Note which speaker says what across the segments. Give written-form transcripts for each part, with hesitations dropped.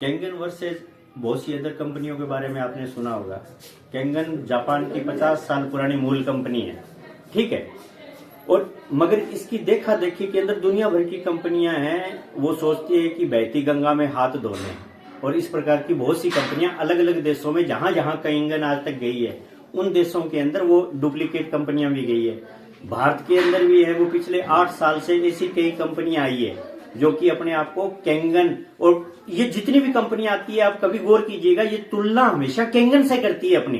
Speaker 1: Kangen versus बहुत सी other कंपनियों के बारे में आपने सुना होगा। कैंगन जापान की 50 साल पुरानी मूल कंपनी है, ठीक है। और मगर इसकी देखा देखी के अंदर दुनिया भर की कंपनियां हैं, वो सोचती है कि बहती गंगा में हाथ धोने। और इस प्रकार की बहुत सी कंपनियां अलग अलग देशों में जहां जहां कैंगन आज तक गई है, उन देशों के अंदर वो डुप्लीकेट कंपनियां भी गई है। भारत के अंदर भी है, वो पिछले 8 साल से ऐसी कई कंपनियां आई है जो कि अपने आप को कैंगन, और ये जितनी भी कंपनी आती है आप कभी गौर कीजिएगा, ये तुलना हमेशा कैंगन से करती है अपनी।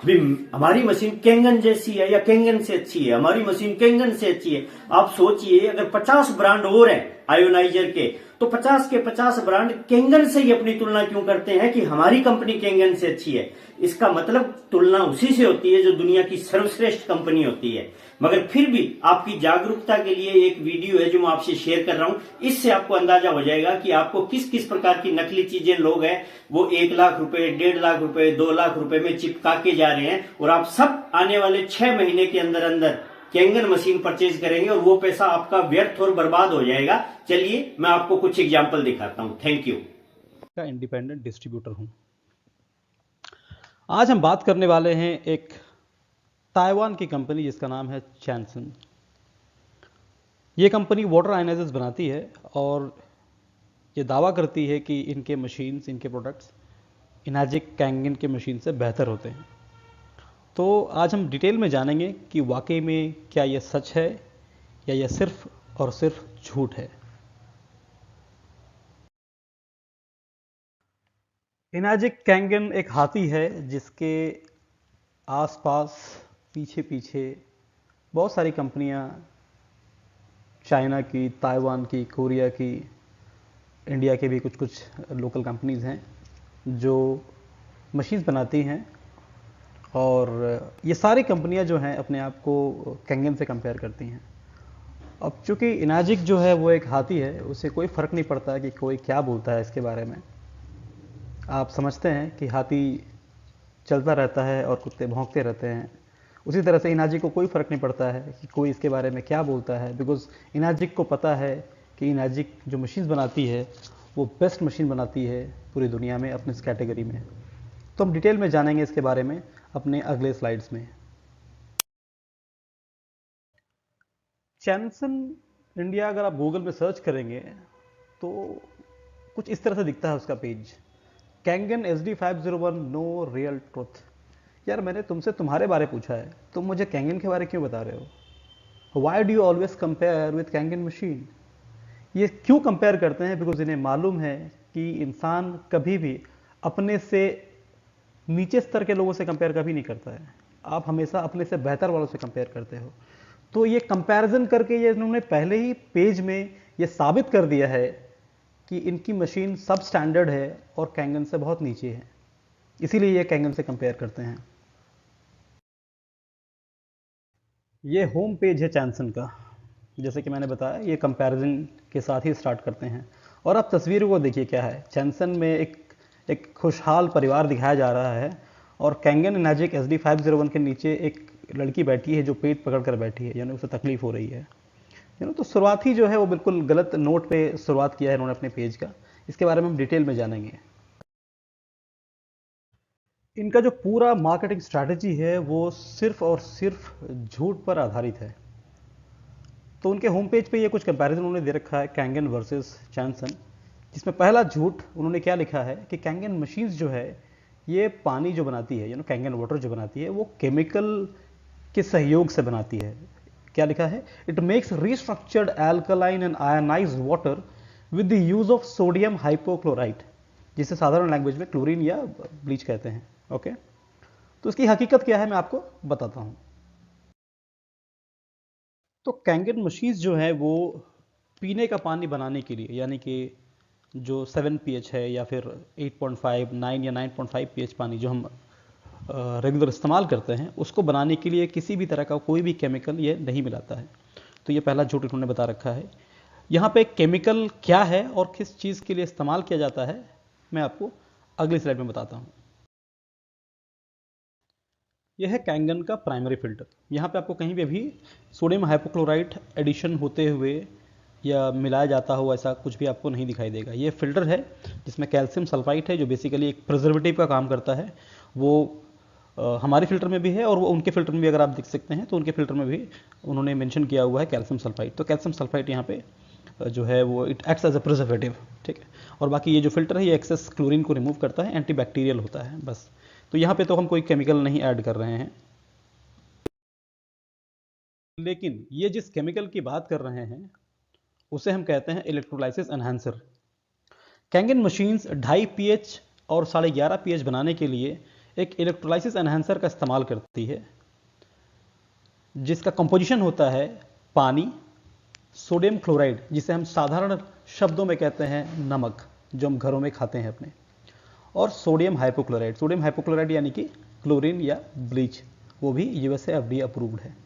Speaker 1: भी हमारी मशीन कैंगन जैसी है या कैंगन से अच्छी है, हमारी मशीन कैंगन से अच्छी है। आप सोचिए, अगर 50 ब्रांड और हैं आयोनाइजर के, तो 50 के 50 ब्रांड कैंगन से ही अपनी तुलना क्यों करते हैं कि हमारी कंपनी कैंगन से अच्छी है। इसका मतलब तुलना उसी से होती है जो दुनिया की सर्वश्रेष्ठ कंपनी होती है। मगर फिर भी आपकी जागरूकता के लिए एक वीडियो है जो मैं आपसे शेयर कर रहा हूं। इससे आपको अंदाजा हो जाएगा कि आपको किस किस प्रकार की नकली चीजें लोग हैं वो 1 लाख रुपए, 1.5 लाख रुपए, 2 लाख रुपए में चिपका के जा रहे हैं, और आप सब आने वाले 6 महीने के अंदर अंदर कैंगन मशीन परचेज करेंगे और वो पैसा आपका व्यर्थ और बर्बाद हो जाएगा। चलिए मैं आपको कुछ एग्जाम्पल दिखाता हूं। Thank you.
Speaker 2: का इंडिपेंडेंट डिस्ट्रीब्यूटर हूं। आज हम बात करने वाले हैं एक ताइवान की कंपनी जिसका नाम है चैनसन। ये कंपनी वाटर आयनाइजर्स बनाती है और ये दावा करती है कि इनके मशीन्स, इनके प्रोडक्ट्स इनाजिक कैंगन के मशीन से बेहतर होते हैं। तो आज हम डिटेल में जानेंगे कि वाकई में क्या यह सच है या यह सिर्फ और सिर्फ झूठ है। इनाजिक कैंगन एक हाथी है जिसके आसपास पीछे पीछे बहुत सारी कंपनियां, चाइना की, ताइवान की, कोरिया की, इंडिया के भी कुछ कुछ लोकल कंपनीज हैं जो मशीन्स बनाती हैं। और ये सारी कंपनियां जो हैं अपने आप को कैंगन से कंपेयर करती हैं। अब चूंकि इनाजिक जो है वो एक हाथी है, उसे कोई फ़र्क नहीं पड़ता कि कोई क्या बोलता है इसके बारे में। आप समझते हैं कि हाथी चलता रहता है और कुत्ते भौंकते रहते हैं। उसी तरह से इनाजिक को कोई फ़र्क नहीं पड़ता है कि कोई इसके बारे में क्या बोलता है, बिकॉज इनाजिक को पता है कि इनाजिक जो मशीन बनाती है वो बेस्ट मशीन बनाती है पूरी दुनिया में अपने इस कैटेगरी में। तो हम डिटेल में जानेंगे इसके बारे में अपने अगले स्लाइड्स में। चैनसन इंडिया अगर आप गूगल में सर्च करेंगे तो कुछ इस तरह से दिखता है उसका page. Kangen SD501 no real truth. यार मैंने तुमसे तुम्हारे बारे पूछा है, तुम मुझे कैंगन के बारे क्यों बता रहे हो? Why do you always compare with Kangen machine? ये क्यों कंपेयर करते हैं? बिकॉज इन्हें मालूम है कि इंसान कभी भी अपने से नीचे स्तर के लोगों से कंपेयर कभी नहीं करता है। आप हमेशा अपने से बेहतर वालों से कंपेयर करते हो। तो ये कंपैरिजन करके ये इन्होंने पहले ही पेज में ये साबित कर दिया है कि इनकी मशीन सब स्टैंडर्ड है और कैंगन से बहुत नीचे है। इसीलिए ये कैंगन से कंपेयर करते हैं। ये होम पेज है चैनसन का। जैसे कि मैंने बताया, ये कंपैरिजन के साथ ही स्टार्ट करते हैं। और अब तस्वीर को देखिए क्या है। चैनसन में एक खुशहाल परिवार दिखाया जा रहा है और कैंगन इनाजिक SD501 के नीचे एक लड़की बैठी है जो पेट पकड़ कर बैठी है, यानी उसे तकलीफ हो रही है। तो शुरुआत ही जो है वो बिल्कुल गलत नोट पे शुरुआत किया है इन्होंने अपने पेज का। इसके बारे में हम डिटेल में जानेंगे। इनका जो पूरा मार्केटिंग स्ट्रैटेजी है वो सिर्फ और सिर्फ झूठ पर आधारित है। तो उनके होम पेज पे ये कुछ कंपैरिजन उन्होंने दे रखा है कैंगन वर्सेस चैनसन, जिसमें पहला झूठ उन्होंने क्या लिखा है कि कैंगन मशीन्स जो है ये पानी जो बनाती है, कैंगन वाटर जो बनाती है वो केमिकल के सहयोग से बनाती है। क्या लिखा है? It makes restructured alkaline and ionised water with the use of sodium hypochlorite, जिसे साधारण लैंग्वेज में क्लोरीन या ब्लीच कहते हैं। ओके, तो इसकी हकीकत क्या है मैं आपको बताता हूं। तो कैंगन मशीन्स जो है वो पीने का पानी बनाने के लिए, यानी कि जो 7 pH है या फिर 8.5, 9 या 9.5 pH पानी जो हम रेगुलर इस्तेमाल करते हैं, उसको बनाने के लिए किसी भी तरह का कोई भी केमिकल ये नहीं मिलाता है। तो ये पहला झूठ इन्होंने बता रखा है। यहाँ पे केमिकल क्या है और किस चीज़ के लिए इस्तेमाल किया जाता है मैं आपको अगली स्लाइड में बताता हूँ। यह है कैंगन का प्राइमरी फिल्टर। यहाँ पे आपको कहीं पे भी सोडियम हाइपोक्लोराइट एडिशन होते हुए या मिलाया जाता हो ऐसा कुछ भी आपको नहीं दिखाई देगा। ये फ़िल्टर है जिसमें कैल्शियम सल्फाइड है जो बेसिकली एक प्रिजर्वेटिव का काम करता है। वो हमारे फ़िल्टर में भी है और वो उनके फ़िल्टर में भी, अगर आप देख सकते हैं तो उनके फ़िल्टर में भी उन्होंने मेंशन किया हुआ है कैल्शियम सल्फाइड। तो कैल्शियम सल्फाइड यहाँ पे जो है वो it acts as a preservative, ठीक है। और बाकी ये जो फ़िल्टर है ये एक्सेस क्लोरीन को रिमूव करता है, एंटीबैक्टीरियल होता है बस। तो यहाँ पे तो हम कोई केमिकल नहीं ऐड कर रहे हैं। लेकिन ये जिस केमिकल की बात कर रहे हैं उसे हम कहते हैं electrolysis enhancer. Kangen machines 2.5 pH और 11.5 pH बनाने के लिए एक इलेक्ट्रोलाइसिस एनहांसर का इस्तेमाल करती है, जिसका कंपोजिशन होता है पानी, सोडियम क्लोराइड जिसे हम साधारण शब्दों में कहते हैं नमक, जो हम घरों में खाते हैं अपने, और सोडियम हाइपोक्लोराइड। सोडियम हाइपोक्लोराइड यानी कि क्लोरीन या ब्लीच, वो भी यूएसए FDA अप्रूव्ड है।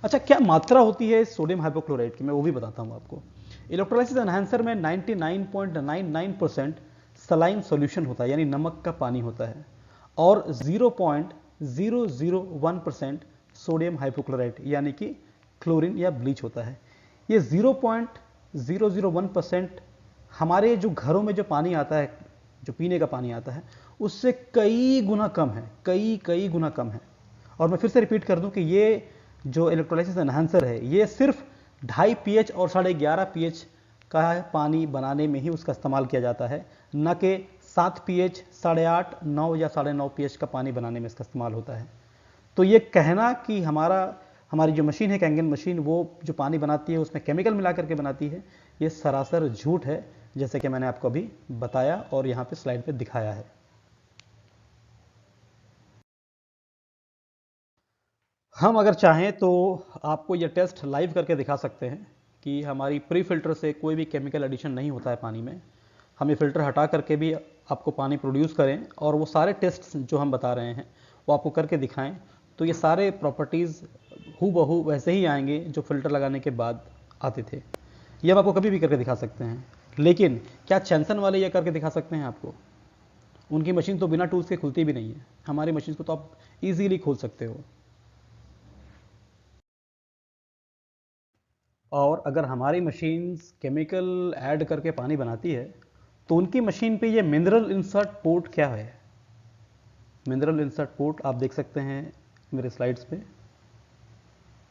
Speaker 2: अच्छा, क्या मात्रा होती है सोडियम हाइपोक्लोराइड की, मैं वो भी बताता हूँ आपको। इलेक्ट्रोलाइसिस एनहांसर में 99.99% सलाइन सॉल्यूशन होता है, यानी नमक का पानी होता है, और 0.001% सोडियम हाइपोक्लोराइड यानी कि क्लोरीन या ब्लीच होता है। ये 0.001% हमारे जो घरों में जो पानी आता है, जो पीने का पानी आता है, उससे कई गुना कम है, कई गुना कम है। और मैं फिर से रिपीट कर दूं कि ये जो इलेक्ट्रोलाइसिस एनहांसर है ये सिर्फ 2.5 pH और 11.5 pH का पानी बनाने में ही उसका इस्तेमाल किया जाता है, न कि 7 pH, 8.5, 9 या 9.5 pH का पानी बनाने में इसका इस्तेमाल होता है। तो ये कहना कि हमारी जो मशीन है कैंगन मशीन, वो जो पानी बनाती है उसमें केमिकल मिला करके बनाती है, ये सरासर झूठ है, जैसे कि मैंने आपको अभी बताया और यहाँ पे स्लाइड पे दिखाया है। हम अगर चाहें तो आपको ये टेस्ट लाइव करके दिखा सकते हैं कि हमारी प्री फिल्टर से कोई भी केमिकल एडिशन नहीं होता है पानी में। हम ये फ़िल्टर हटा करके भी आपको पानी प्रोड्यूस करें और वो सारे टेस्ट जो हम बता रहे हैं वो आपको करके दिखाएं, तो ये सारे प्रॉपर्टीज़ हूबहू वैसे ही आएंगे जो फ़िल्टर लगाने के बाद आते थे। ये हम आपको कभी भी करके दिखा सकते हैं। लेकिन क्या चैनसन वाले ये करके दिखा सकते हैं आपको? उनकी मशीन तो बिना टूल्स के खुलती भी नहीं है, हमारी मशीन को तो आप ईजीली खोल सकते हो। और अगर हमारी मशीन्स केमिकल ऐड करके पानी बनाती है तो उनकी मशीन पे ये मिनरल इंसर्ट पोर्ट क्या है? मिनरल इंसर्ट पोर्ट आप देख सकते हैं मेरे स्लाइड्स पे,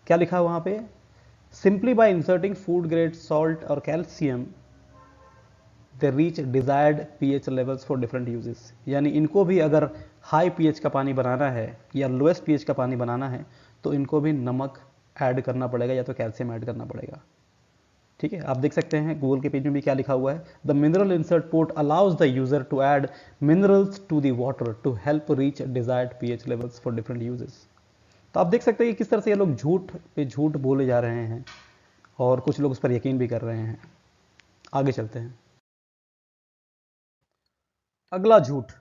Speaker 2: क्या लिखा है वहाँ पे? Simply by inserting food grade salt और calcium they reach desired pH levels for different uses. यानी इनको भी अगर हाई पीएच का पानी बनाना है या लोएस्ट पीएच का पानी बनाना है तो इनको भी नमक ऐड करना पड़ेगा या तो कैल्शियम ऐड करना पड़ेगा। ठीक है, आप देख सकते हैं गूगल के पेज में भी क्या लिखा हुआ है, the mineral insert port allows the user to add minerals to the water to help reach desired pH levels for different uses. तो आप देख सकते हैं कि किस तरह से ये लोग झूठ पे झूठ बोले जा रहे हैं और कुछ लोग उस पर यकीन भी कर रहे हैं। आगे चलते हैं। अगला झूठ,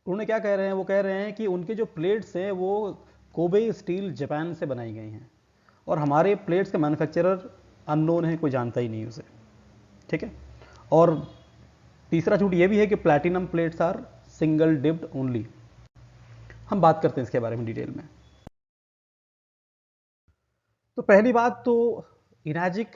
Speaker 2: उन्होंने क्या कह रहे हैं? वो कह रहे हैं कि उनके जो प्लेट्स हैं वो कोबे स्टील जापान से बनाई गई हैं और हमारे प्लेट्स के मैन्युफैक्चरर अननोन है, कोई जानता ही नहीं उसे। ठीक है, और तीसरा झूठ ये भी है कि platinum plates are single dipped only. हम बात करते हैं इसके बारे में डिटेल में। तो पहली बात तो इनाजिक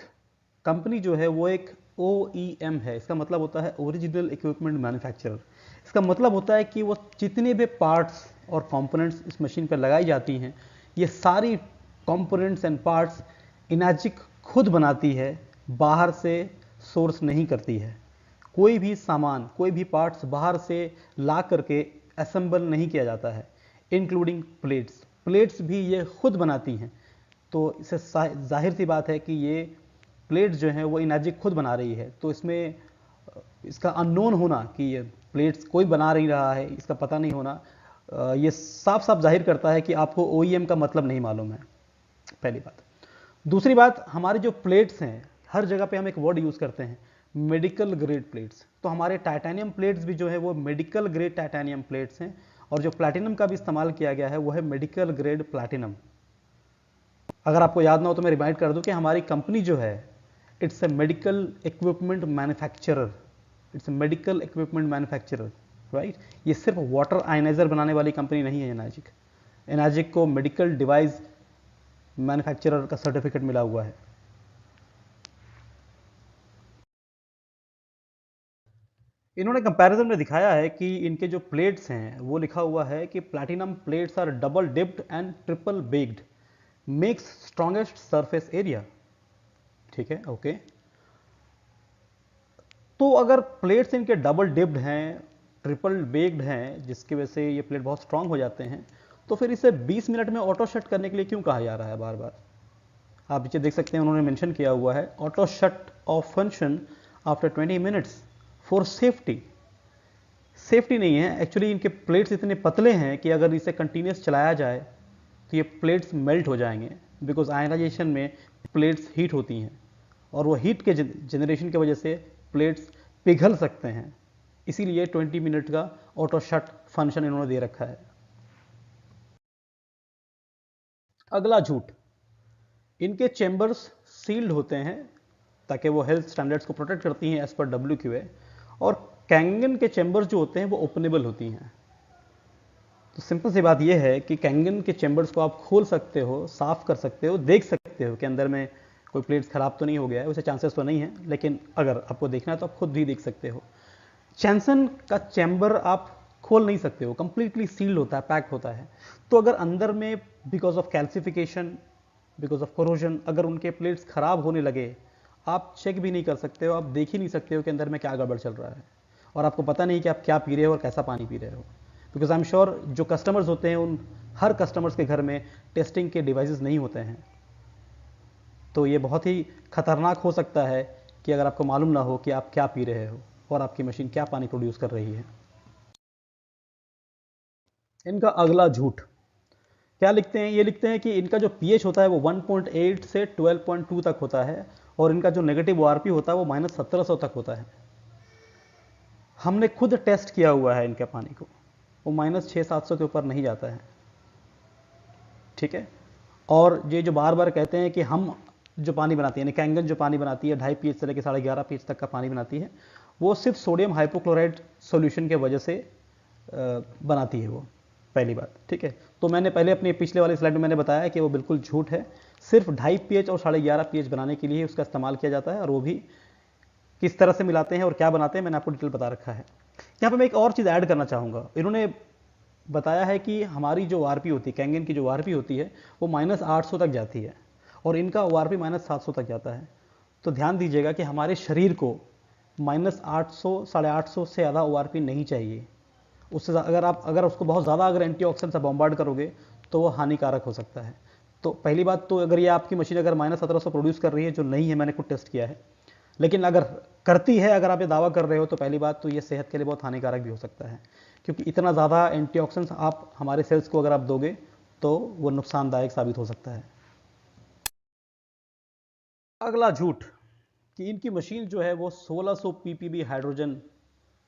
Speaker 2: कंपनी जो है वो एक OEM है। इसका मतलब होता है ओरिजिनल इक्विपमेंट मैन्युफैक्चरर। इसका मतलब होता है कि वो जितने भी पार्ट्स और कंपोनेंट्स इस मशीन पर लगाई जाती हैं, ये सारी कंपोनेंट्स एंड पार्ट्स इनाजिक खुद बनाती है, बाहर से सोर्स नहीं करती है। कोई भी सामान, कोई भी पार्ट्स बाहर से ला करके असेंबल नहीं किया जाता है, इंक्लूडिंग प्लेट्स। प्लेट्स भी ये खुद बनाती हैं। तो इससे जाहिर सी बात है कि ये प्लेट्स जो हैं वो इनाजिक खुद बना रही है। तो इसमें इसका अननोन होना कि ये प्लेट्स कोई बना नहीं रहा है, इसका पता नहीं होना, ये साफ साफ जाहिर करता है कि आपको OEM का मतलब नहीं मालूम है, पहली बात। दूसरी बात, हमारे जो प्लेट्स हैं, हर जगह पे हम एक वर्ड यूज़ करते हैं, मेडिकल ग्रेड प्लेट्स। तो हमारे टाइटेनियम प्लेट्स भी जो है वो मेडिकल ग्रेड टाइटेनियम प्लेट्स हैं, और जो प्लैटिनम का भी इस्तेमाल किया गया है वो है मेडिकल ग्रेड प्लैटिनम। अगर आपको याद ना हो तो मैं रिमाइंड कर दूं कि हमारी कंपनी जो है it's a medical equipment manufacturer, it's a medical equipment manufacturer, right. ये सिर्फ वाटर आयनाइजर बनाने वाली कंपनी नहीं है एनाजिक। एनाजिक को मेडिकल डिवाइस मैन्युफैक्चरर का सर्टिफिकेट मिला हुआ है। इन्होंने कंपैरिजन में दिखाया है कि इनके जो प्लेट्स हैं वो लिखा हुआ है कि platinum plates are double dipped and triple baked, makes strongest surface area. ठीक है, ओके। तो अगर प्लेट्स इनके डबल डिप्ड हैं, ट्रिपल बेक्ड हैं, जिसकी वजह से ये प्लेट बहुत स्ट्रांग हो जाते हैं, तो फिर इसे 20 मिनट में ऑटो शट करने के लिए क्यों कहा जा रहा है बार बार? आप नीचे देख सकते हैं, उन्होंने मेंशन किया हुआ है auto shut off function after 20 minutes for safety. Safety नहीं है, एक्चुअली इनके प्लेट्स इतने पतले हैं कि अगर इसे कंटिन्यूस चलाया जाए तो ये प्लेट्स मेल्ट हो जाएंगे, बिकॉज आयनाइजेशन में प्लेट्स हीट होती हैं और वो हीट के जनरेशन की वजह से प्लेट्स पिघल सकते हैं। इसीलिए 20 मिनट का ऑटो शट फंक्शन इन्होंने दे रखा है। अगला झूठ, इनके चेंबर्स सील्ड होते हैं ताकि वो हेल्थ स्टैंडर्ड्स को प्रोटेक्ट करती हैं एज पर WQA, और कैंगन के चेंबर्स जो होते हैं वो ओपनेबल होती हैं। तो सिंपल सी बात यह है कि कैंगन के चेंबर्स को आप खोल सकते हो, साफ कर सकते हो, देख सकते हो कि अंदर में कोई प्लेट्स खराब तो नहीं हो गया है, वैसे चांसेस तो नहीं है, लेकिन अगर आपको देखना है तो आप खुद भी देख सकते हो। चैंसन का चैम्बर आप खोल नहीं सकते हो, कंप्लीटली सील्ड होता है, पैक होता है। तो अगर अंदर में because of calcification, because of corrosion, अगर उनके प्लेट्स खराब होने लगे, आप चेक भी नहीं कर सकते हो, आप देख ही नहीं सकते हो कि अंदर में क्या गड़बड़ चल रहा है, और आपको पता नहीं कि आप क्या पी रहे हो और कैसा पानी पी रहे हो। बिकॉज आई एम श्योर जो कस्टमर्स होते हैं, उन हर कस्टमर्स के घर में टेस्टिंग के डिवाइसेस नहीं होते हैं। तो ये बहुत ही खतरनाक हो सकता है कि अगर आपको मालूम ना हो कि आप क्या पी रहे हो और आपकी मशीन क्या पानी प्रोड्यूस कर रही है। इनका अगला झूठ क्या लिखते हैं? ये लिखते हैं कि इनका जो pH होता है वो 1.8 से 12.2 तक होता है, और इनका जो नेगेटिव ORP होता है वो -1700 तक होता है। हमने खुद टेस्ट किया हुआ है इनके पानी को, वो -600-700 के ऊपर नहीं जाता है। ठीक है, और ये जो बार बार कहते हैं कि हम जो पानी बनाती है, यानी कैंगन जो पानी बनाती है 2.5 pH से लेकर 11.5 pH तक का पानी बनाती है, वो सिर्फ सोडियम हाइपोक्लोराइड सॉल्यूशन के वजह से बनाती है वो, पहली बात। ठीक है, तो मैंने पहले अपने पिछले वाले स्लाइड में मैंने बताया कि वो बिल्कुल झूठ है। सिर्फ 2.5 pH और 11.5 pH बनाने के लिए उसका इस्तेमाल किया जाता है, और वो भी किस तरह से मिलाते हैं और क्या बनाते हैं मैंने आपको डिटेल बता रखा है। यहाँ पे मैं एक और चीज़ ऐड करना चाहूँगा। इन्होंने बताया है कि हमारी जो ORP होती है, कैंगन की जो ORP होती है, वो -800 तक जाती है, और इनका ORP -700 तक जाता है। तो ध्यान दीजिएगा कि हमारे शरीर को -800, 850 से ज़्यादा ORP नहीं चाहिए। उससे अगर उसको बहुत ज़्यादा अगर एंटीऑक्सीडेंट से बॉम्बार्ड करोगे तो वो हानिकारक हो सकता है। तो पहली बात तो, अगर ये आपकी मशीन अगर -1700 प्रोड्यूस कर रही है, जो नहीं है, मैंने खुद टेस्ट किया है, लेकिन अगर करती है, अगर आप ये दावा कर रहे हो, तो पहली बात तो ये सेहत के लिए बहुत हानिकारक भी हो सकता है, क्योंकि इतना ज़्यादा एंटीऑक्सीडेंट्स आप हमारे सेल्स को अगर आप दोगे तो वो नुकसानदायक साबित हो सकता है। अगला झूठ कि इनकी मशीन जो है वो 1600 ppb हाइड्रोजन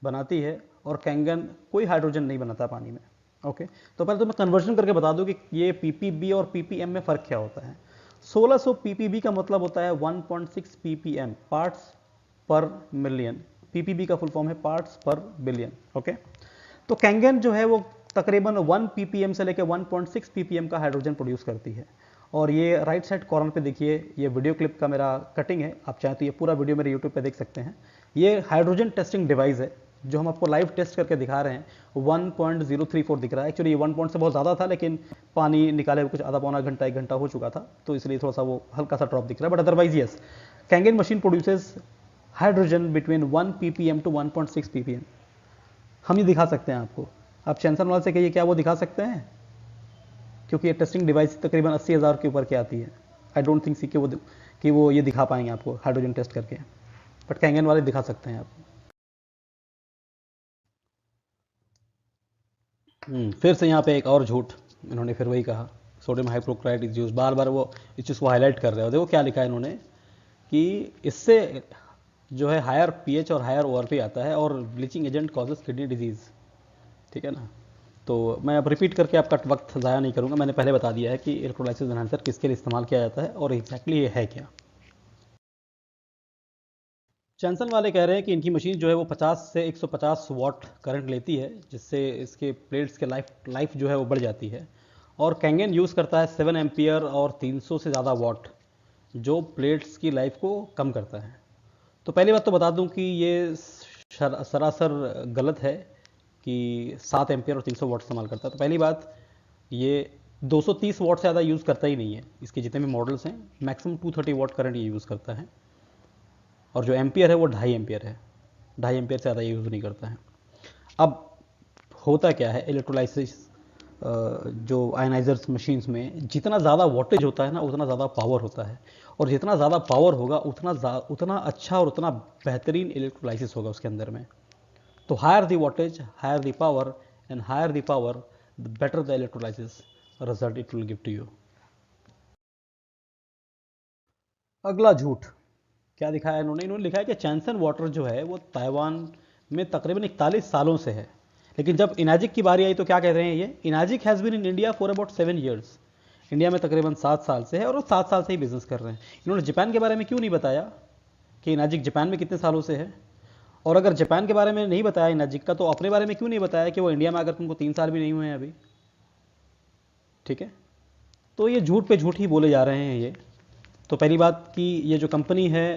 Speaker 2: बनाती है, और कैंगन कोई हाइड्रोजन नहीं बनाता पानी में। ओके, तो पहले तो मैं कन्वर्जन करके बता दूं कि ये ppb और ppm में फ़र्क क्या होता है। 1600 ppb का मतलब होता है 1.6 ppm, पार्ट्स पर मिलियन। ppb का फुल फॉर्म है पार्ट्स पर बिलियन। ओके, तो कैंगन जो है वो तकरीबन 1 ppm से लेकर 1.6 ppm का हाइड्रोजन प्रोड्यूस करती है। और ये राइट साइड कॉर्नर पे देखिए, ये वीडियो क्लिप का मेरा कटिंग है, आप चाहें तो ये पूरा वीडियो मेरे यूट्यूब पे देख सकते हैं। ये हाइड्रोजन टेस्टिंग डिवाइस है जो हम आपको लाइव टेस्ट करके दिखा रहे हैं। 1.034 दिख रहा है, एक्चुअली ये 1 पॉइंट से बहुत ज़्यादा था, लेकिन पानी निकाले हुए कुछ आधा पौना घंटा 1 घंटा हो चुका था, तो इसलिए थोड़ा सा वो हल्का सा ड्रॉप दिख रहा है। But otherwise yes, Kangen machine produces hydrogen between 1 ppm to 1.6 ppm। हम ये दिखा सकते हैं आपको। आप चैंसन वाले से कहिए क्या वो दिखा सकते हैं, क्योंकि ये टेस्टिंग डिवाइस तकरीबन 80,000 के ऊपर के आती है। आई डोंट थिंक कि वो ये दिखा पाएंगे आपको हाइड्रोजन टेस्ट करके, बट कैंगन वाले दिखा सकते हैं आप। फिर से यहाँ पे एक और झूठ इन्होंने फिर वही कहा, सोडियम हाइपोक्लोराइड इज यूज। बार बार वो इस चीज़ को हाईलाइट कर रहे हो। देखो क्या लिखा है इन्होंने कि इससे जो है हायर pH और हायर ORP आता है, और bleaching agent causes kidney disease. ठीक है ना, तो मैं अब रिपीट करके आपका वक्त ज़ाया नहीं करूँगा, मैंने पहले बता दिया है कि इलेक्ट्रोलाइसिस एनहांसर किसके लिए इस्तेमाल किया जाता है और एग्जैक्टली ये है क्या। चैंसन वाले कह रहे हैं कि इनकी मशीन जो है वो 50 से 150 वाट करंट लेती है, जिससे इसके प्लेट्स के लाइफ जो है वो बढ़ जाती है। और कैंगन यूज़ करता है 7 एम्पियर और 300 से ज़्यादा वाट, जो प्लेट्स की लाइफ को कम करता है। तो पहली बात तो बता दूं कि ये सरासर गलत है कि 7 एम्पियर और 300 वाट इस्तेमाल करता है। तो पहली बात, ये 230 वाट से ज़्यादा यूज़ करता ही नहीं है। इसके जितने भी मॉडल्स हैं मैक्सिमम 230 वाट करंट ये यूज़ करता है, और जो एम्पियर है वो 2.5 एम्पियर है, 2.5 एम्पियर से ज़्यादा यूज़ नहीं करता है। अब होता क्या है, इलेक्ट्रोलाइसिस जो आयनाइजर्स मशीन्स में जितना ज़्यादा वोल्टेज होता है ना, उतना ज़्यादा पावर होता है, और जितना ज़्यादा पावर होगा उतना अच्छा और उतना बेहतरीन इलेक्ट्रोलाइसिस होगा उसके अंदर में। तो higher the voltage, higher the power, and higher the power, the better the electrolysis result it will give to you. अगला झूठ क्या दिखाया इन्होंने लिखा है कि चैनसन वाटर जो है वो ताइवान में तकरीबन 41 सालों से है। लेकिन जब इनाजिक की बारी आई तो क्या कह रहे हैं ये, Enagic has been in India for about 7 years. India में तकरीबन 7 साल से है, और वो 7 साल से ही बिजनेस कर रहे हैं। इन्होंने जापान के बारे में क्यों नहीं बताया कि इनाजिक जापान में कितने सालों से है, और अगर जापान के बारे में नहीं बताया इनाजिक का, तो अपने बारे में क्यों नहीं बताया कि वो इंडिया में अगर तुमको 3 साल भी नहीं हुए हैं अभी। ठीक है, तो ये झूठ पे झूठ ही बोले जा रहे हैं ये। तो पहली बात कि ये जो कंपनी है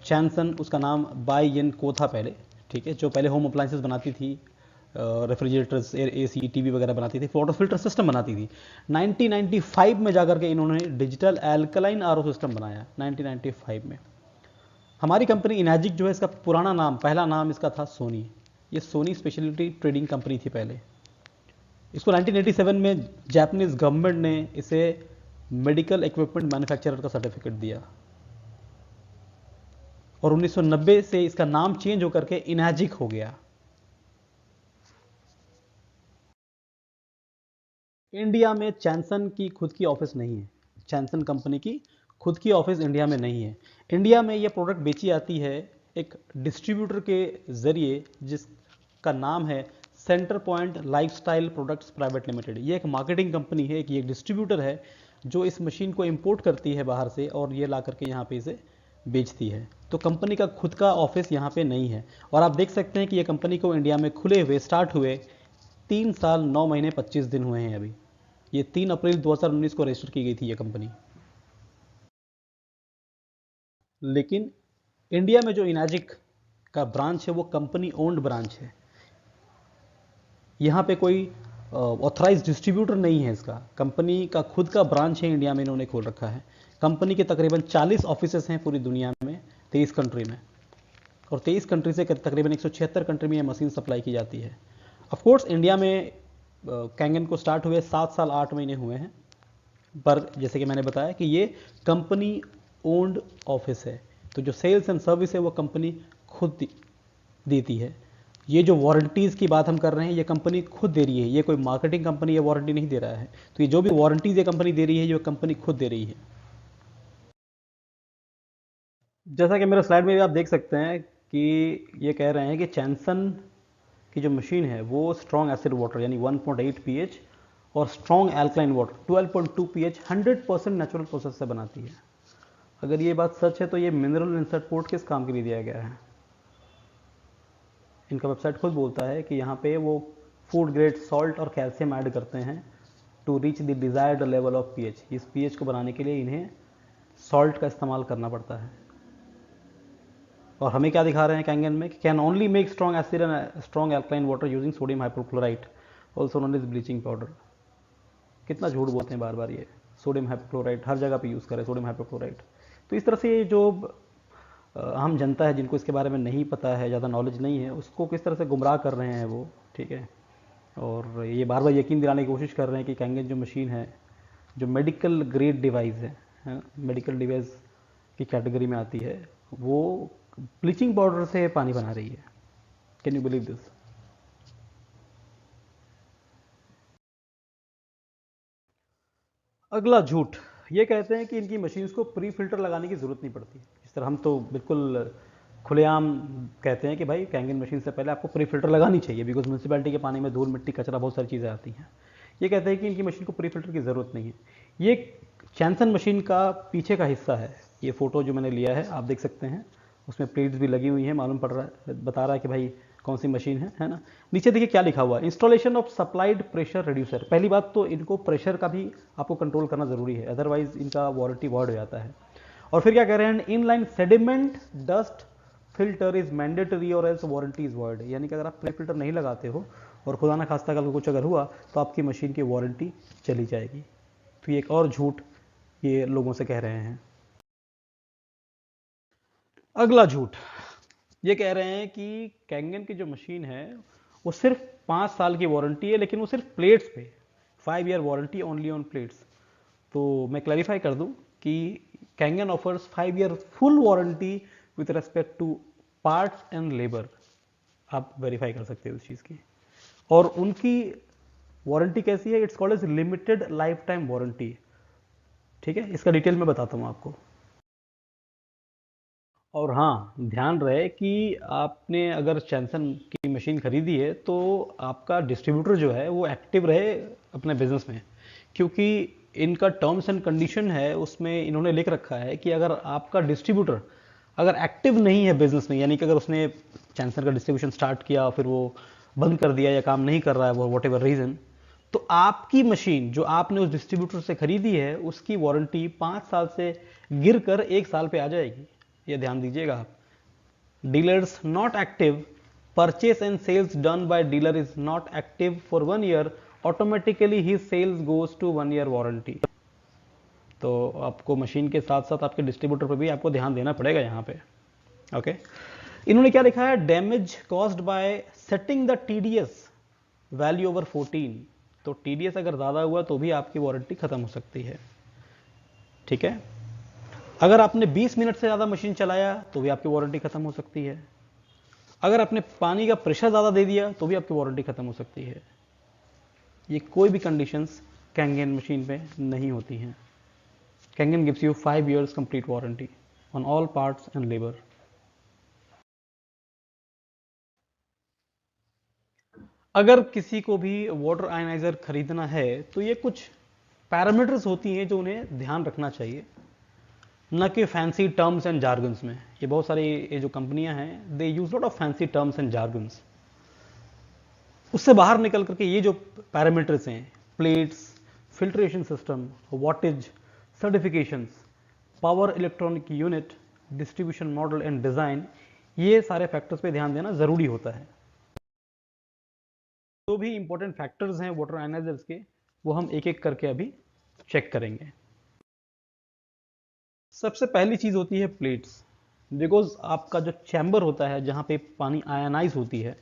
Speaker 2: चैनसन, उसका नाम बाई येन को था पहले। ठीक है, जो पहले होम अप्लाइंसेस बनाती थी, रेफ्रिजरेटर्स, एसी, टीवी वगैरह बनाती थी, वाटर फिल्टर सिस्टम बनाती थी। 1995 में जाकर के इन्होंने डिजिटल एल्कलाइन आरओ सिस्टम बनाया, 1995 में। हमारी कंपनी इनाजिक जो है, इसका पुराना नाम, पहला नाम इसका था सोनी। ये सोनी स्पेशलिटी ट्रेडिंग कंपनी थी पहले। इसको 1987 में जापानीज गवर्नमेंट ने इसे मेडिकल इक्विपमेंट मैन्युफैक्चरर का सर्टिफिकेट दिया, और 1990 से इसका नाम चेंज होकर के इनाजिक हो गया। इंडिया में चैनसन की खुद की ऑफिस नहीं है, चैनसन कंपनी की खुद की ऑफिस इंडिया में नहीं है। इंडिया में ये प्रोडक्ट बेची जाती है एक डिस्ट्रीब्यूटर के जरिए, जिसका नाम है centre point lifestyle products private limited. ये एक मार्केटिंग कंपनी है, एक डिस्ट्रीब्यूटर है जो इस मशीन को इंपोर्ट करती है बाहर से, और ये ला करके यहाँ पे इसे बेचती है। तो कंपनी का खुद का ऑफिस यहाँ पे नहीं है। और आप देख सकते हैं कि ये कंपनी को इंडिया में खुले हुए स्टार्ट हुए 3 साल 9 महीने 25 दिन हुए हैं अभी। ये 3 अप्रैल 2019 को रजिस्टर की गई थी ये कंपनी। लेकिन इंडिया में जो इनाजिक का ब्रांच है वो कंपनी ओन्ड ब्रांच है। यहाँ पे कोई ऑथराइज डिस्ट्रीब्यूटर नहीं है इसका, कंपनी का खुद का ब्रांच है इंडिया में, इन्होंने खोल रखा है। कंपनी के तकरीबन 40 ऑफिसेस हैं पूरी दुनिया में, 23 कंट्री में, और 23 कंट्री से तकरीबन 176 कंट्री में ये मशीन सप्लाई की जाती है। ऑफ कोर्स इंडिया में कैंगन को स्टार्ट हुए 7 साल 8 महीने हुए हैं, पर जैसे कि मैंने बताया कि ये कंपनी ओन्ड ऑफिस है, तो जो सेल्स एंड सर्विस है वो कंपनी खुद देती है। ये जो वारंटीज़ की बात हम कर रहे हैं ये कंपनी खुद दे रही है, ये कोई मार्केटिंग कंपनी ये वारंटी नहीं दे रहा है। तो ये जो भी वारंटीज़ ये कंपनी दे रही है ये कंपनी खुद दे रही है। जैसा कि मेरे स्लाइड में भी आप देख सकते हैं कि ये कह रहे हैं कि चैनसन की जो मशीन है वो स्ट्रॉन्ग एसिड वाटर यानी 1.8 pH और strong alkaline water 12.2 pH 100% natural process से बनाती है। अगर ये बात सच है तो ये मिनरल इंसर्ट पोर्ट किस काम के लिए दिया गया है? इनका वेबसाइट खुद बोलता है कि यहाँ पे वो फूड ग्रेड सॉल्ट और कैल्शियम ऐड करते हैं to reach the desired level of pH. इस पीएच को बनाने के लिए इन्हें सॉल्ट का इस्तेमाल करना पड़ता है। और हमें क्या दिखा रहे हैं कैंगन में कि can only make strong acid and strong alkaline water using sodium hypochlorite also known as bleaching powder. कितना झूठ बोलते हैं बार बार ये, सोडियम हाइपोक्लोराइट हर जगह पे यूज़ करें, सोडियम हाइपोक्लोराइट। तो इस तरह से जो हम जनता है जिनको इसके बारे में नहीं पता है, ज़्यादा नॉलेज नहीं है, उसको किस तरह से गुमराह कर रहे हैं वो, ठीक है। और ये बार बार यकीन दिलाने की कोशिश कर रहे हैं कि कैंगन जो मशीन है जो मेडिकल ग्रेड डिवाइस है, मेडिकल डिवाइस की कैटेगरी में आती है, वो ब्लीचिंग पाउडर से पानी बना रही है। Can you believe this? अगला झूठ ये कहते हैं कि इनकी मशीन्स को प्री फिल्टर लगाने की ज़रूरत नहीं पड़ती। इस तरह हम तो बिल्कुल खुलेआम कहते हैं कि भाई कैंगन मशीन से पहले आपको प्री फिल्टर लगानी चाहिए, बिकॉज म्यूनसिपैलिटी के पानी में धूल मिट्टी कचरा बहुत सारी चीज़ें आती हैं। ये कहते हैं कि इनकी मशीन को प्री फिल्टर की ज़रूरत नहीं है। ये चैनसन मशीन का पीछे का हिस्सा है। ये फ़ोटो जो मैंने लिया है आप देख सकते हैं, उसमें प्लेट्स भी लगी हुई हैं, मालूम पड़ रहा है, बता रहा है कि भाई कौन सी मशीन है ना। नीचे देखिए क्या लिखा हुआ है, installation of supplied pressure reducer. पहली बात तो इनको प्रेशर का भी आपको कंट्रोल करना ज़रूरी है, अदरवाइज इनका वारंटी वॉइड हो जाता है। और फिर क्या कह रहे हैं, inline sediment dust filter is mandatory और एल्स वारंटी इज वॉइड, यानी कि अगर आप फिल्टर नहीं लगाते हो और खुदा ना खास्ता कल कुछ अगर हुआ तो आपकी मशीन की वारंटी चली जाएगी। तो ये एक और झूठ ये लोगों से कह रहे हैं। अगला झूठ ये कह रहे हैं कि कैंगन की जो मशीन है वो सिर्फ 5 साल की वारंटी है, लेकिन वो सिर्फ प्लेट्स पे, 5 year warranty only on plates. तो मैं क्लैरिफाई कर दूं कि Kangen offers 5 year full warranty with respect two parts and labour. आप वेरीफाई कर सकते हो उस चीज़ की। और उनकी वारंटी कैसी है? It's called as limited lifetime warranty. ठीक है, इसका डिटेल में बताता हूँ आपको। और हाँ, ध्यान रहे कि आपने अगर सैमसंग की मशीन खरीदी है तो आपका डिस्ट्रीब्यूटर जो है वो एक्टिव रहे अपने बिजनेस में, क्योंकि इनका टर्म्स एंड कंडीशन है उसमें इन्होंने लिख रखा है कि अगर आपका डिस्ट्रीब्यूटर अगर एक्टिव नहीं है बिजनेस में, यानी कि अगर उसने सैमसंग का डिस्ट्रीब्यूशन स्टार्ट किया फिर वो बंद कर दिया या काम नहीं कर रहा है वो वॉट एवर रीजन, तो आपकी मशीन जो आपने उस डिस्ट्रीब्यूटर से खरीदी है उसकी वारंटी 5 साल से गिर कर 1 साल पे आ जाएगी। ये ध्यान दीजिएगा आप। Dealers not active, purchase and sales done by dealer is not active for 1 year, automatically ही sales goes to 1 year warranty. तो आपको मशीन के साथ साथ आपके डिस्ट्रीब्यूटर पर भी आपको ध्यान देना पड़ेगा यहाँ पे। ओके, इन्होंने क्या लिखा है? Damage caused by setting the TDS value over 14। तो टीडीएस अगर ज़्यादा हुआ तो भी आपकी वारंटी खत्म हो सकती है। ठीक है, अगर आपने 20 मिनट से ज़्यादा मशीन चलाया तो भी आपकी वारंटी खत्म हो सकती है। अगर आपने पानी का प्रेशर ज़्यादा दे दिया तो भी आपकी वारंटी खत्म हो सकती है। ये कोई भी कंडीशंस कैंगन मशीन पे नहीं होती हैं। Kangen gives you 5 years complete warranty on all parts and labor. अगर किसी को भी वाटर आयनाइजर खरीदना है तो ये कुछ पैरामीटर्स होती हैं जो उन्हें ध्यान रखना चाहिए, न कि फैंसी टर्म्स एंड जार्गन्स में। ये बहुत सारी ये जो कंपनियां हैं they use lot of fancy terms and jargons. उससे बाहर निकल करके ये जो पैरामीटर्स हैं, plates, filtration system, wattage, certifications, power electronic unit, distribution model and design, ये सारे फैक्टर्स पे ध्यान देना ज़रूरी होता है। जो भी इंपॉर्टेंट फैक्टर्स हैं वाटर आयनाइजर्स के वो हम एक एक करके अभी चेक करेंगे। सबसे पहली चीज़ होती है प्लेट्स। बिकॉज आपका जो चैम्बर होता है जहाँ पे पानी आयनाइज होती है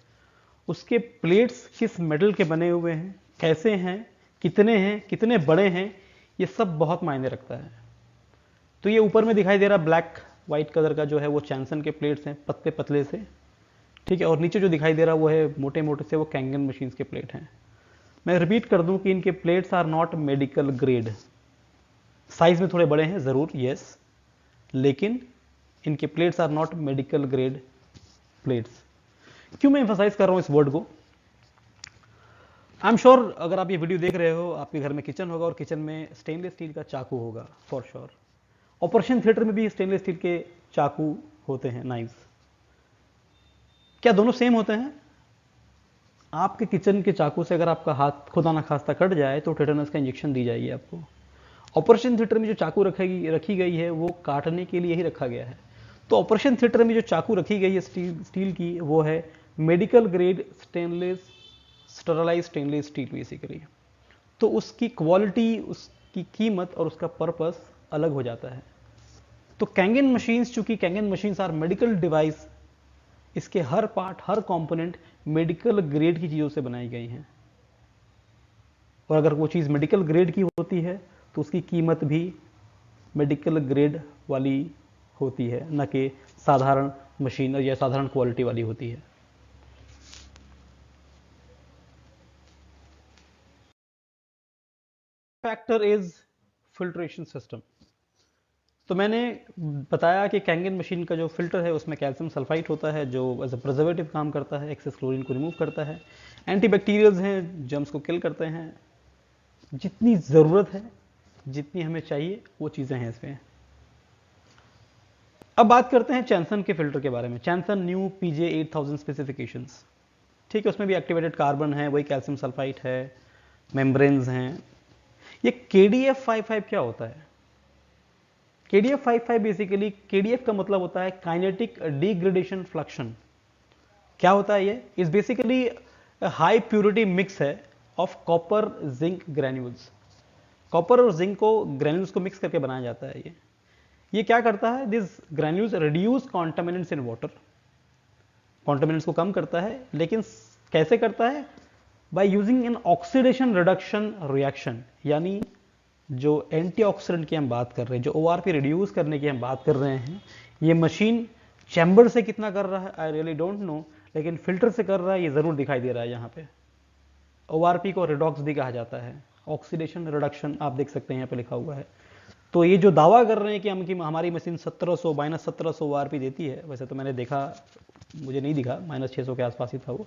Speaker 2: उसके प्लेट्स किस मेटल के बने हुए हैं, कैसे हैं, कितने बड़े हैं, ये सब बहुत मायने रखता है। तो ये ऊपर में दिखाई दे रहा ब्लैक वाइट कलर का जो है वो सैमसंग के प्लेट्स हैं, पतले पतले से। ठीक है, और नीचे जो दिखाई दे रहा वो है मोटे मोटे से, वो कैंगन मशीन्स के प्लेट हैं। मैं रिपीट कर दूं कि इनके plates are not medical grade. Size में थोड़े बड़े हैं ज़रूर, यस, लेकिन इनके plates are not medical grade plates. क्यों मैं एम्फसाइज कर रहा हूं इस वर्ड को? आई एम श्योर अगर आप ये वीडियो देख रहे हो आपके घर में किचन होगा और किचन में स्टेनलेस स्टील का चाकू होगा फॉर श्योर। ऑपरेशन थिएटर में भी स्टेनलेस स्टील के चाकू होते हैं, नाइफ्स। क्या दोनों सेम होते हैं? आपके किचन के चाकू से अगर आपका हाथ खुदा ना खास्ता कट जाए तो टेटनस का इंजेक्शन दी जाएगी आपको। ऑपरेशन थिएटर में जो चाकू रखी गई है वो काटने के लिए ही रखा गया है। तो ऑपरेशन थिएटर में जो चाकू रखी गई है स्टील की, वो है medical grade stainless, sterilise stainless steel basically. तो उसकी क्वालिटी, उसकी कीमत और उसका पर्पस अलग हो जाता है। तो कैंगन मशीन्स, चूंकि Kangen machines are medical device, इसके हर पार्ट, हर कंपोनेंट मेडिकल ग्रेड की चीज़ों से बनाई गई हैं। और अगर वो चीज़ मेडिकल ग्रेड की होती है तो उसकी कीमत भी मेडिकल ग्रेड वाली होती है, न कि साधारण मशीन या साधारण क्वालिटी वाली होती है। Factor is filtration system. तो मैंने बताया कि कैंगन मशीन का जो फिल्टर है उसमें कैल्शियम सल्फाइड होता है जो एज ए प्रिजर्वेटिव काम करता है, एक्सेस क्लोरीन को रिमूव करता है, एंटीबैक्टीरियल्स हैं, जर्म्स को किल करते हैं। जितनी ज़रूरत है, जितनी हमें चाहिए वो चीज़ें हैं इसमें। अब बात करते हैं सैमसंग के फिल्टर के बारे में। Samsung new PJ 8000 specifications. ठीक है, उसमें भी एक्टिवेटेड कार्बन है, वही कैल्शियम सल्फाइड है, मेम्ब्रेन्स हैं। ये KDF55 क्या होता है? KdF55 बेसिकली, KdF का मतलब होता है काइनेटिक डिग्रेडेशन फ्लक्शन। क्या होता है ये? Is basically high purity mix है of copper zinc granules. Copper और जिंक को ग्रैन्यूल्स को मिक्स करके बनाया जाता है। ये क्या करता है? This granules reduce contaminants in water, contaminants को कम करता है। लेकिन कैसे करता है? By using an oxidation reduction reaction, यानी जो एंटीऑक्सीडेंट की हम बात कर रहे हैं, जो ORP रिड्यूस करने की हम बात कर रहे हैं, ये मशीन चैम्बर से कितना कर रहा है आई रियली डोंट नो, लेकिन फिल्टर से कर रहा है ये जरूर दिखाई दे रहा है यहाँ पे। ORP को रिडॉक्स भी कहा जाता है, ऑक्सीडेशन रिडक्शन, आप देख सकते हैं यहाँ पे लिखा हुआ है। तो ये जो दावा कर रहे हैं कि हमारी मशीन 1700 -1700 ORP देती है, वैसे तो मैंने देखा, मुझे नहीं दिखा, -600 के आसपास ही था वो,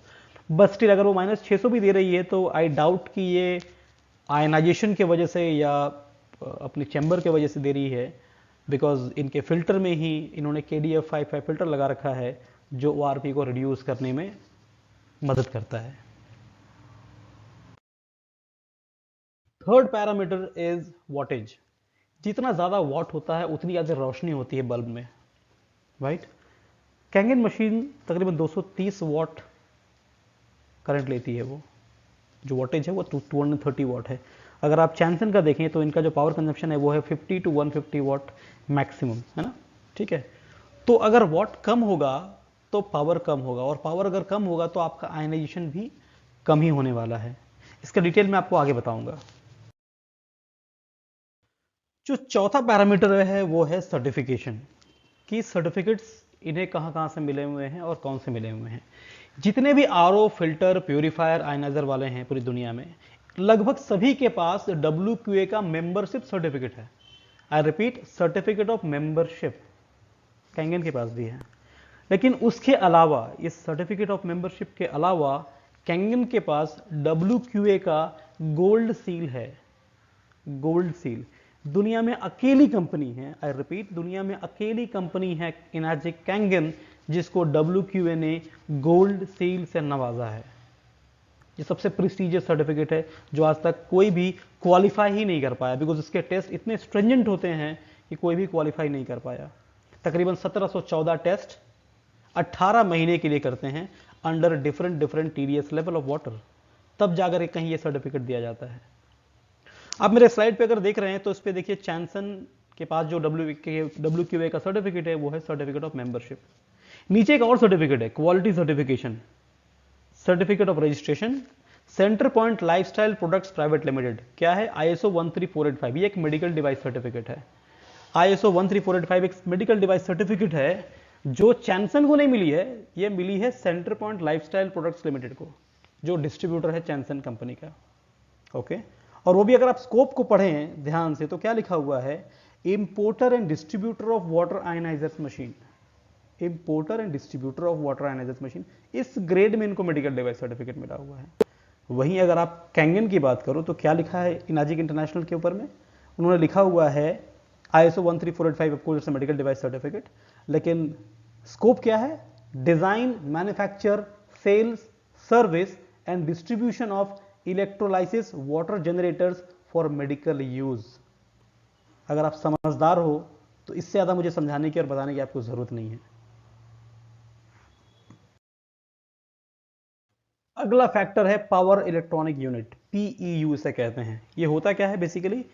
Speaker 2: बट स्टिल अगर वो -600 भी दे रही है तो आई डाउट कि ये आयनाइजेशन के वजह से या अपने चैम्बर के वजह से दे रही है, बिकॉज इनके फिल्टर में ही इन्होंने KdF55 फिल्टर लगा रखा है जो ORP को रिड्यूस करने में मदद करता है। Third parameter is wattage. जितना ज़्यादा वॉट होता है उतनी ज़्यादा रोशनी होती है बल्ब में, राइट। कैंगन मशीन तकरीबन 230 वॉट करंट लेती है। वो जो वॉटेज है वो 230 वॉट है। अगर आप चैनसन का देखें तो इनका जो पावर कंजप्शन है वो है 50 to 150 वॉट मैक्सिमम, है ना, ठीक है। तो अगर वॉट कम होगा तो पावर कम होगा, और पावर अगर कम होगा तो आपका आयनाइजेशन भी कम ही होने वाला है। इसका डिटेल मैं आपको आगे बताऊंगा। जो चौथा पैरामीटर है वो है सर्टिफिकेशन, कि सर्टिफिकेट्स इन्हें कहाँ कहाँ से मिले हुए हैं और कौन से मिले हुए हैं। जितने भी RO, फिल्टर, प्योरीफायर, आयनाइजर वाले हैं पूरी दुनिया में, लगभग सभी के पास WQA का मेंबरशिप सर्टिफिकेट है। I repeat, certificate of membership Kangen के पास भी है। लेकिन उसके अलावा, इस सर्टिफिकेट ऑफ मेंबरशिप के अलावा, कैंगन के पास WQA का गोल्ड सील है। गोल्ड सील दुनिया में अकेली कंपनी है, आई रिपीट, दुनिया में अकेली कंपनी है इनाजिक कैंगन जिसको WQA ने गोल्ड सील से नवाजा है। ये सबसे प्रेस्टीजियस सर्टिफिकेट है जो आज तक कोई भी क्वालिफाई ही नहीं कर पाया, बिकॉज इसके टेस्ट इतने स्ट्रिंजेंट होते हैं कि कोई भी क्वालिफाई नहीं कर पाया। तकरीबन 1714 टेस्ट 18 महीने के लिए करते हैं under different TDS level of water, तब जाकर कहीं ये सर्टिफिकेट दिया जाता है। आप मेरे स्लाइड पे अगर देख रहे हैं तो इस पे देखिए, चैनसन के पास जो WQA का सर्टिफिकेट है वो है सर्टिफिकेट ऑफ मेंबरशिप। नीचे एक और सर्टिफिकेट है, quality certification, certificate of registration, centre point lifestyle products private limited. क्या है? ISO 13485। ये एक मेडिकल डिवाइस सर्टिफिकेट है। ISO 13485 एक मेडिकल डिवाइस सर्टिफिकेट है जो चैनसन को नहीं मिली है, ये मिली है centre point lifestyle products limited को, जो डिस्ट्रीब्यूटर है चैनसन कंपनी का, ओके। और वो भी अगर आप स्कोप को पढ़ें ध्यान से तो क्या लिखा हुआ है? Importer and distributor of water ionisers machine, importer and distributor of water ionisers machine, इस ग्रेड में इनको मेडिकल डिवाइस सर्टिफिकेट मिला हुआ है। वहीं अगर आप कैंगन की बात करो तो क्या लिखा है इनाजिक इंटरनेशनल के ऊपर में? उन्होंने लिखा हुआ है ISO 13485 of course medical device certificate, लेकिन स्कोप क्या है? Design, manufacture, sales, service and distribution of electrolysis water generators for medical use. अगर आप समझदार हो तो इससे ज्यादा मुझे समझाने की और बताने की आपको जरूरत नहीं है। अगला फैक्टर है पावर इलेक्ट्रॉनिक यूनिट, PEU इसे कहते हैं। ये होता क्या है बेसिकली?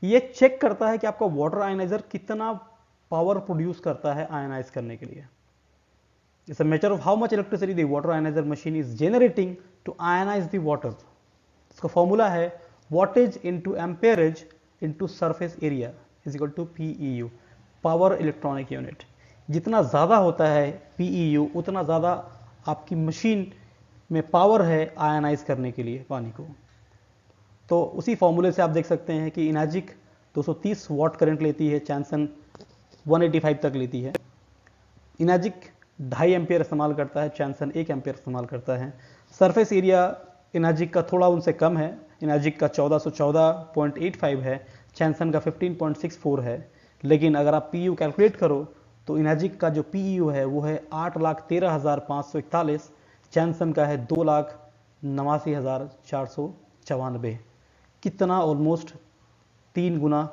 Speaker 2: ये चेक करता है कि आपका वाटर आयनाइजर कितना पावर प्रोड्यूस करता है आयनाइज करने के लिए। It's a measure of how much electricity the water ioniser machine is generating to ionise the water. इसका फॉर्मूला है wattage into amperage into surface area is equal to PEU, power electronic unit. जितना ज़्यादा होता है PEU उतना ज़्यादा आपकी machine में पावर है आयनाइज करने के लिए पानी को। तो उसी फॉर्मूले से आप देख सकते हैं कि इनाजिक 230 वॉट करंट लेती है, चैनसन 185 तक लेती है। इनाजिक 2.5 एम्पियर इस्तेमाल करता है, चैनसन 1 एम्पियर इस्तेमाल करता है। सरफेस एरिया इनाजिक का थोड़ा उनसे कम है, इनाजिक का 1414.85 है, चैनसन का 15.64 है। लेकिन अगर आप PEU कैलकुलेट करो तो इनाजिक का जो PEU है वो है 8,13,541, चैनसन का है 2,89,494। कितना? ऑलमोस्ट 3 गुना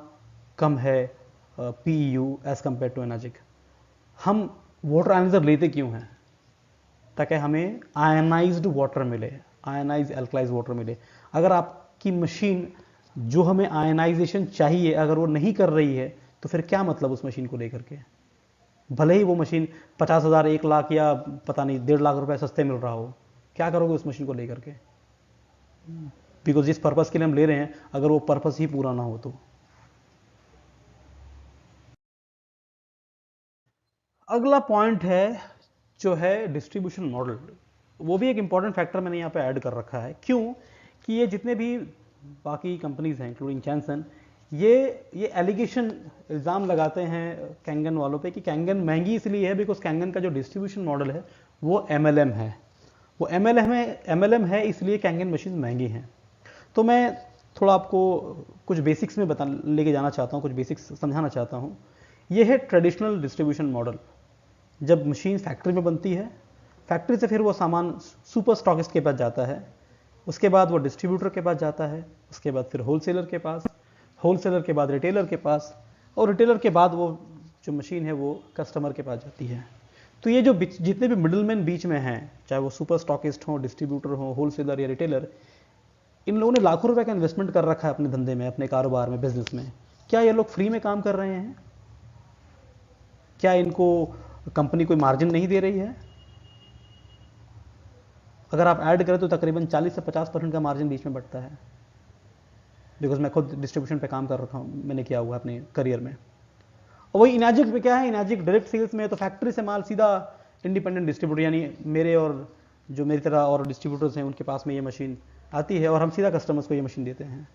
Speaker 2: कम है PEU as compare to Enagic. हम वाटर एनालाइजर लेते क्यों हैं? ताकि हमें आयनाइज्ड वाटर मिले, आयनाइज एल्कलाइज वाटर मिले। अगर आपकी मशीन जो हमें आयनाइजेशन चाहिए अगर वो नहीं कर रही है तो फिर क्या मतलब उस मशीन को लेकर के? भले ही वो मशीन 50,000, 1 लाख या पता नहीं 1.5 लाख रुपए सस्ते मिल रहा हो, क्या करोगे उस मशीन को लेकर के? बिकॉज जिस पर्पस के लिए हम ले रहे हैं अगर वो पर्पस ही पूरा ना हो तो। अगला पॉइंट है जो है डिस्ट्रीब्यूशन मॉडल। वो भी एक इंपॉर्टेंट फैक्टर मैंने यहाँ पे ऐड कर रखा है। क्यों? कि ये जितने भी बाकी कंपनीज हैं इंक्लूडिंग जैनसन, ये एलिगेशन, इल्ज़ाम लगाते हैं कैंगन वालों पे कि कैंगन महंगी इसलिए है बिकॉज कैंगन का जो डिस्ट्रीब्यूशन मॉडल है वो MLM है। वो MLM है इसलिए कैंगन मशीन महंगी हैं। तो मैं थोड़ा आपको कुछ बेसिक्स में लेके जाना चाहता हूँ, कुछ बेसिक्स समझाना चाहता हूँ। ये है ट्रेडिशनल डिस्ट्रीब्यूशन मॉडल। जब मशीन फैक्ट्री में बनती है, फैक्ट्री से फिर वो सामान सुपर स्टॉकिस्ट के पास जाता है, उसके बाद वो डिस्ट्रीब्यूटर के पास जाता है, उसके बाद फिर होलसेलर के पास, होलसेलर के बाद रिटेलर के पास, और रिटेलर के बाद वो जो मशीन है वो कस्टमर के पास जाती है। तो ये जो जितने भी मिडलमैन बीच में हैं, चाहे वो सुपर स्टॉकिस्ट हो, डिस्ट्रीब्यूटर हो, होलसेलर या रिटेलर, इन लोगों ने लाखों रुपए का इन्वेस्टमेंट कर रखा है अपने धंधे में, अपने कारोबार में, बिजनेस में। क्या ये लोग फ्री में काम कर रहे हैं? क्या इनको कंपनी कोई मार्जिन नहीं दे रही है? अगर आप ऐड करें तो तकरीबन 40 से 50% का मार्जिन बीच में बढ़ता है। बिकॉज मैं खुद डिस्ट्रीब्यूशन पे काम कर रखा हूँ, मैंने किया हुआ है अपने करियर में। और वही इनाजिक पे क्या है, इनाजिक डायरेक्ट सेल्स में तो फैक्ट्री से माल सीधा इंडिपेंडेंट डिस्ट्रीब्यूटर, यानी मेरे और जो मेरी तरह और डिस्ट्रीब्यूटर्स हैं उनके पास में ये मशीन आती है और हम सीधा कस्टमर्स को ये मशीन देते हैं।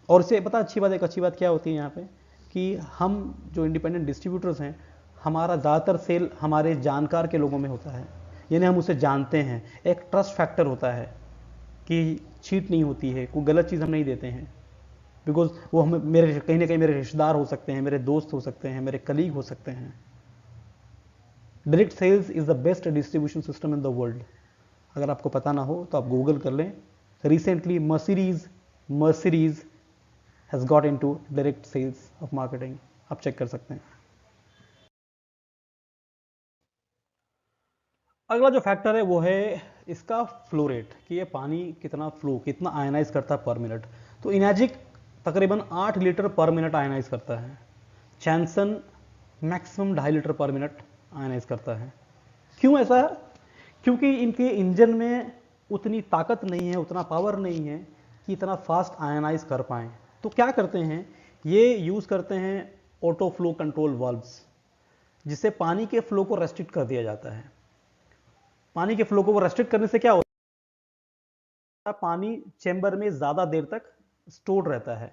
Speaker 2: और इससे पता एक अच्छी बात क्या होती है यहाँ पे, कि हम जो इंडिपेंडेंट डिस्ट्रीब्यूटर्स हैं, हमारा ज़्यादातर सेल हमारे जानकार के लोगों में होता है, यानी हम उसे जानते हैं। एक ट्रस्ट फैक्टर होता है कि चीट नहीं होती है, कोई गलत चीज़ हम नहीं देते हैं। बिकॉज वो हम मेरे कहीं ना कहीं मेरे रिश्तेदार हो सकते हैं, मेरे दोस्त हो सकते हैं, मेरे कलीग हो सकते हैं। Direct sales is the best distribution system in the world. अगर आपको पता ना हो तो आप गूगल कर लें। Recently Mercedes has got into direct sales of marketing, आप चेक कर सकते हैं। अगला जो फैक्टर है वो है इसका फ्लो रेट, कि ये पानी कितना आयनाइज करता है पर मिनट। तो इनाजिक तकरीबन 8 लीटर पर मिनट आयनाइज करता है। जैनसन मैक्सिमम 2.5 लीटर पर मिनट आयनाइज करता है। क्यों ऐसा है? क्योंकि इनके इंजन में उतनी ताकत नहीं है, उतना पावर नहीं है कि इतना फास्ट आयनाइज कर पाएँ। तो क्या करते हैं, ये यूज़ करते हैं ऑटो फ्लो कंट्रोल वाल्व्स, जिससे पानी के फ्लो को रेस्ट्रिक्ट कर दिया जाता है। पानी के फ्लो को रेस्ट्रिक्ट करने से क्या होता है, पानी चेंबर में ज़्यादा देर तक स्टोर्ड रहता है।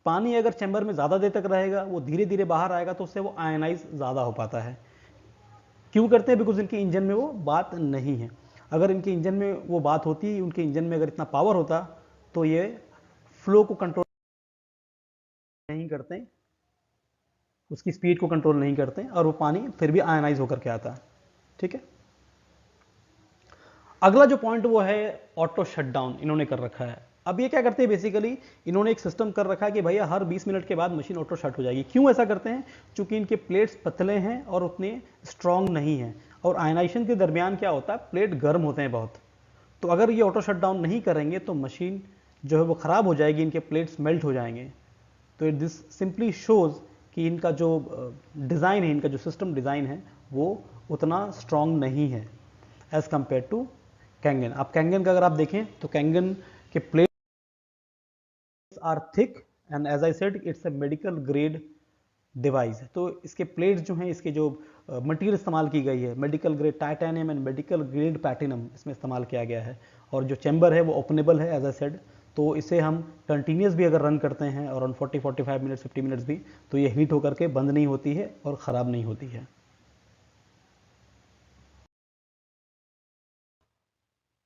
Speaker 2: पानी अगर चेंबर में ज़्यादा देर तक रहेगा, वो धीरे धीरे बाहर आएगा, तो उससे वो आयनाइज ज़्यादा हो पाता है। क्यों करते हैं? बिकॉज इनके इंजन में वो बात नहीं है। अगर इनके इंजन में वो बात होती, उनके इंजन में अगर इतना पावर होता, तो ये फ्लो को कंट्रोल नहीं करते, उसकी स्पीड को कंट्रोल नहीं करते, और वो पानी फिर भी आयनाइज होकर के आता है। ठीक है। अगला जो पॉइंट वो है ऑटो शटडाउन, इन्होंने कर रखा है। अब ये क्या करते हैं, बेसिकली इन्होंने एक सिस्टम कर रखा है कि भैया हर 20 मिनट के बाद मशीन ऑटो शट हो जाएगी। क्यों ऐसा करते हैं? क्योंकि इनके प्लेट्स पतले हैं और उतने स्ट्रांग नहीं हैं, और आयनाइजेशन के दरमियान क्या होता है, प्लेट गर्म होते हैं बहुत। तो अगर ये ऑटो शटडाउन नहीं करेंगे तो मशीन जो है वो ख़राब हो जाएगी, इनके प्लेट्स मेल्ट हो जाएंगे। तो दिस सिंपली शोज कि इनका जो डिज़ाइन है, इनका जो सिस्टम डिज़ाइन है, वो उतना स्ट्रांग नहीं है एज कंपेयर टू कैंगन। आप कैंगन का अगर आप देखें तो कैंगन के plates are thick, and as I said it's a medical grade device. तो इसके प्लेट्स जो हैं, इसके जो मटेरियल इस्तेमाल की गई है, medical grade titanium and medical grade platinum इसमें इस्तेमाल किया गया है। और जो चैम्बर है वो ओपनेबल है एज आई सेड, तो इसे हम कंटिन्यूस भी अगर रन करते हैं और ऑन 40-45 मिनट्स 50 मिनट्स भी, तो ये हीट होकर के बंद नहीं होती है और ख़राब नहीं होती है।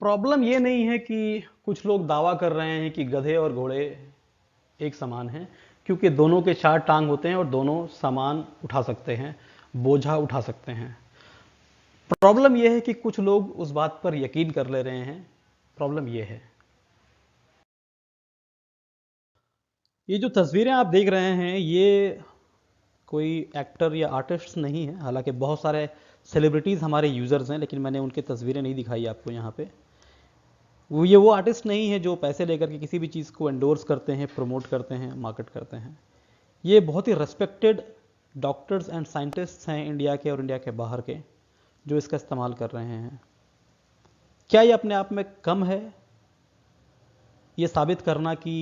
Speaker 2: प्रॉब्लम ये नहीं है कि कुछ लोग दावा कर रहे हैं कि गधे और घोड़े एक समान हैं, क्योंकि दोनों के 4 टांग होते हैं और दोनों सामान उठा सकते हैं, बोझा उठा सकते हैं। प्रॉब्लम यह है कि कुछ लोग उस बात पर यकीन कर ले रहे हैं। प्रॉब्लम यह है। ये जो तस्वीरें आप देख रहे हैं ये कोई एक्टर या आर्टिस्ट नहीं है, हालांकि बहुत सारे सेलिब्रिटीज़ हमारे यूज़र्स हैं, लेकिन मैंने उनकी तस्वीरें नहीं दिखाई आपको यहाँ पे। वो आर्टिस्ट नहीं है जो पैसे लेकर के किसी भी चीज़ को एंडोर्स करते हैं, प्रमोट करते हैं, मार्केट करते हैं। ये बहुत ही रेस्पेक्टेड डॉक्टर्स एंड साइंटिस्ट्स हैं इंडिया के और इंडिया के बाहर के, जो इसका इस्तेमाल कर रहे हैं। क्या ये अपने आप में कम है ये साबित करना कि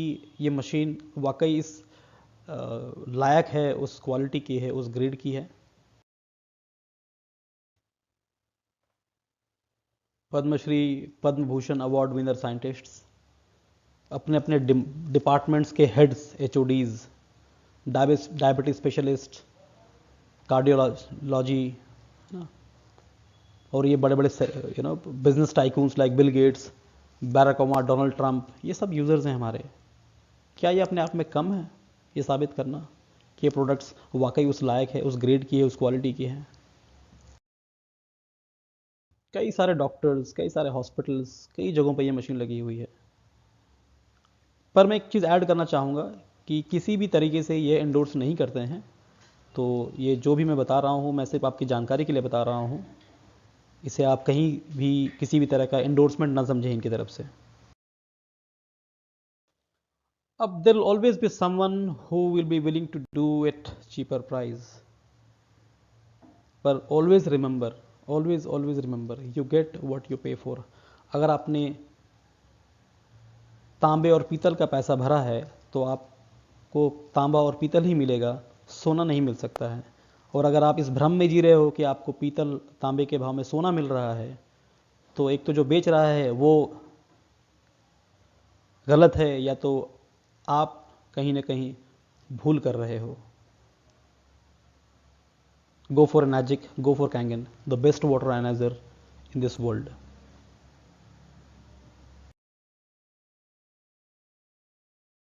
Speaker 2: ये मशीन वाकई इस लायक है, उस क्वालिटी की है, उस ग्रेड की है? Padmashri, Padma Bhushan award winner scientists अपने अपने डिपार्टमेंट्स के heads, HODs, diabetes specialist, cardiology, और ये बड़े बड़े business tycoons like Bill Gates, बैराक Obama, Donald Trump, ये सब यूज़र्स हैं हमारे। क्या ये अपने आप में कम है ये साबित करना कि ये प्रोडक्ट्स वाकई उस लायक है, उस ग्रेड की है, उस क्वालिटी की है? कई सारे डॉक्टर्स, कई सारे हॉस्पिटल्स, कई जगहों पर ये मशीन लगी हुई है। पर मैं एक चीज़ ऐड करना चाहूँगा कि किसी भी तरीके से ये एंडोर्स नहीं करते हैं। तो ये जो भी मैं बता रहा हूँ मैं सिर्फ आपकी जानकारी के लिए बता रहा हूँ, इसे आप कहीं भी किसी भी तरह का एंडोर्समेंट ना समझें इनकी तरफ से। अब there will always be someone who will be willing to do it cheaper price, पर always remember, always remember, you get what you pay for. अगर आपने तांबे और पीतल का पैसा भरा है तो आपको तांबा और पीतल ही मिलेगा, सोना नहीं मिल सकता है। और अगर आप इस भ्रम में जी रहे हो कि आपको पीतल तांबे के भाव में सोना मिल रहा है, तो एक तो जो बेच रहा है वो गलत है, या तो आप कहीं ना कहीं भूल कर रहे हो। Go for Enagic, go for Kangen, the best water ioniser in this world.